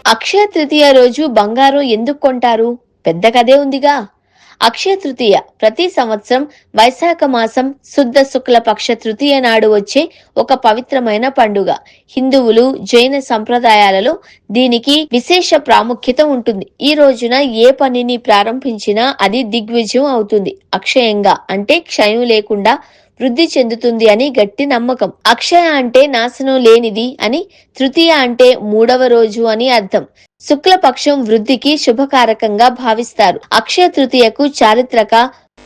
అక్షయ తృతీయ రోజు బంగారం ఎందుకు కొంటారు? పెద్ద కథే ఉందిగా. అక్షయ తృతీయ ప్రతి సంవత్సరం వైశాఖ మాసం శుద్ధ శుక్ల పక్ష తృతీయ నాడు వచ్చే ఒక పవిత్రమైన పండుగ. హిందువులు, జైన సంప్రదాయాలలో దీనికి విశేష ప్రాముఖ్యత ఉంటుంది. ఈ రోజున ఏ పనిని ప్రారంభించినా అది దిగ్విజయం అవుతుంది. అక్షయంగా అంటే క్షయం లేకుండా వృద్ధి చెందుతుంది అని గట్టి నమ్మకం. అక్షయ అంటే నాశనం లేనిది అని, తృతీయ అంటే మూడవ రోజు అని అర్థం. శుక్లపక్షం వృద్ధికి శుభకారకంగా భావిస్తారు. అక్షయ తృతీయకు చారిత్రక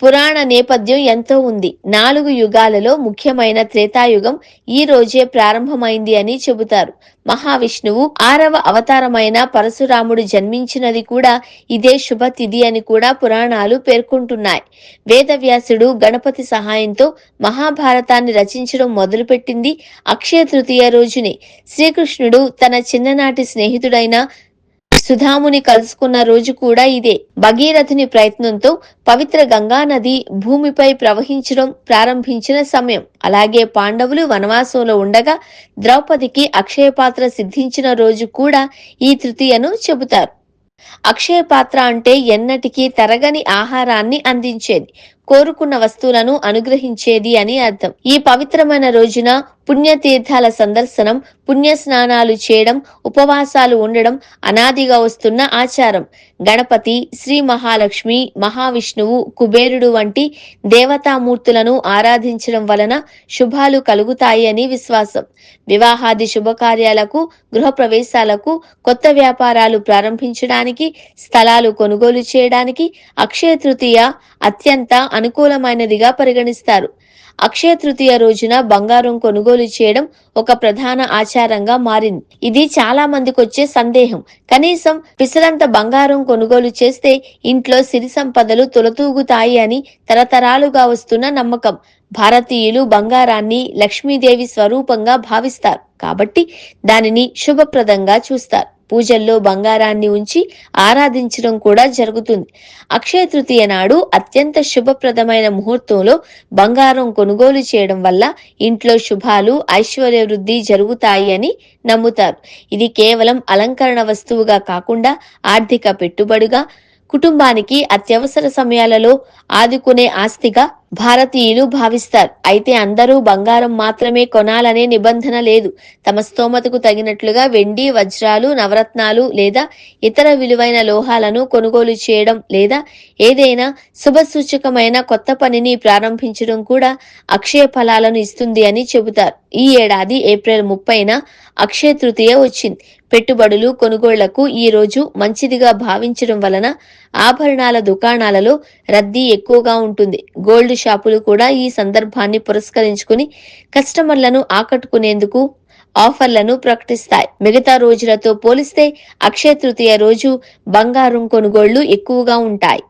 పురాణ నేపథ్యం ఎంతో ఉంది. 4 యుగాలలో ముఖ్యమైన త్రేతాయుగం ఈ రోజే ప్రారంభమైంది అని చెబుతారు. మహావిష్ణువు 6వ అవతారమైన పరశురాముడు జన్మించినది కూడా ఇదే శుభ తిథి అని కూడా పురాణాలు పేర్కొంటున్నాయి. వేదవ్యాసుడు గణపతి సహాయంతో మహాభారతాన్ని రచించడం మొదలుపెట్టింది అక్షయ తృతీయ రోజునే. శ్రీకృష్ణుడు తన చిన్ననాటి స్నేహితుడైన సుధాముని కలుసుకున్న రోజు కూడా ఇదే. భగీరథుని ప్రయత్నంతో పవిత్ర గంగా నది భూమిపై ప్రవహించడం ప్రారంభించిన సమయం. అలాగే పాండవులు వనవాసంలో ఉండగా ద్రౌపదికి అక్షయ పాత్ర సిద్ధించిన రోజు కూడా ఈ తృతీయను చెబుతారు. అక్షయ పాత్ర అంటే ఎన్నటికీ తరగని ఆహారాన్ని అందించేది, కోరుకున్న వస్తువులను అనుగ్రహించేది అని అర్థం. ఈ పవిత్రమైన రోజున పుణ్యతీర్థాల సందర్శనం, పుణ్య స్నానాలు చేయడం, ఉపవాసాలు ఉండడం అనాదిగా వస్తున్న ఆచారం. గణపతి, శ్రీ మహాలక్ష్మి, మహావిష్ణువు, కుబేరుడు వంటి దేవతామూర్తులను ఆరాధించడం వలన శుభాలు కలుగుతాయి అని విశ్వాసం. వివాహాది శుభకార్యాలకు, గృహప్రవేశాలకు, కొత్త వ్యాపారాలు ప్రారంభించడానికి, స్థలాలు కొనుగోలు చేయడానికి అక్షయ తృతీయ అత్యంత అనుకూలమైనదిగా పరిగణిస్తారు. అక్షయ తృతీయ రోజున బంగారం కొనుగోలు చేయడం ఒక ప్రధాన ఆచారంగా మారింది. ఇది చాలా మందికి వచ్చే సందేహం. కనీసం పిసరంత బంగారం కొనుగోలు చేస్తే ఇంట్లో సిరి సంపదలు తొలతూగుతాయి అని తరతరాలుగా వస్తున్న నమ్మకం. భారతీయులు బంగారాన్ని లక్ష్మీదేవి స్వరూపంగా భావిస్తారు కాబట్టి దానిని శుభప్రదంగా చూస్తారు. పూజల్లో బంగారాన్ని ఉంచి ఆరాధించడం కూడా జరుగుతుంది. అక్షయ తృతీయ నాడు అత్యంత శుభప్రదమైన ముహూర్తంలో బంగారం కొనుగోలు చేయడం వల్ల ఇంట్లో శుభాలు, ఐశ్వర్య వృద్ధి జరుగుతాయి అని నమ్ముతారు. ఇది కేవలం అలంకరణ వస్తువుగా కాకుండా ఆర్థిక పెట్టుబడిగా, కుటుంబానికి అత్యవసర సమయాలలో ఆదుకునే ఆస్తిగా భారతీయులు భావిస్తారు. అయితే అందరూ బంగారం మాత్రమే కొనాలనే నిబంధన లేదు. తమ స్తోమతకు తగినట్లుగా వెండి, వజ్రాలు, నవరత్నాలు లేదా ఇతర విలువైన లోహాలను కొనుగోలు చేయడం లేదా ఏదైనా శుభసూచకమైన కొత్త పనిని ప్రారంభించడం కూడా అక్షయ ఫలాలను ఇస్తుంది అని చెబుతారు. ఈ ఏడాది ఏప్రిల్ 30న అక్షయ తృతీయ వచ్చింది. పెట్టుబడులు, కొనుగోళ్లకు ఈ రోజు మంచిదిగా భావించడం వలన ఆభరణాల దుకాణాలలో రద్దీ ఎక్కువగా ఉంటుంది. గోల్డ్ షాపులు కూడా ఈ సందర్భాన్ని పురస్కరించుకుని కస్టమర్లను ఆకట్టుకునేందుకు ఆఫర్లను ప్రకటిస్తాయి. మిగతా రోజులతో పోలిస్తే అక్షయ తృతీయ రోజు బంగారం కొనుగోళ్లు ఎక్కువగా ఉంటాయి.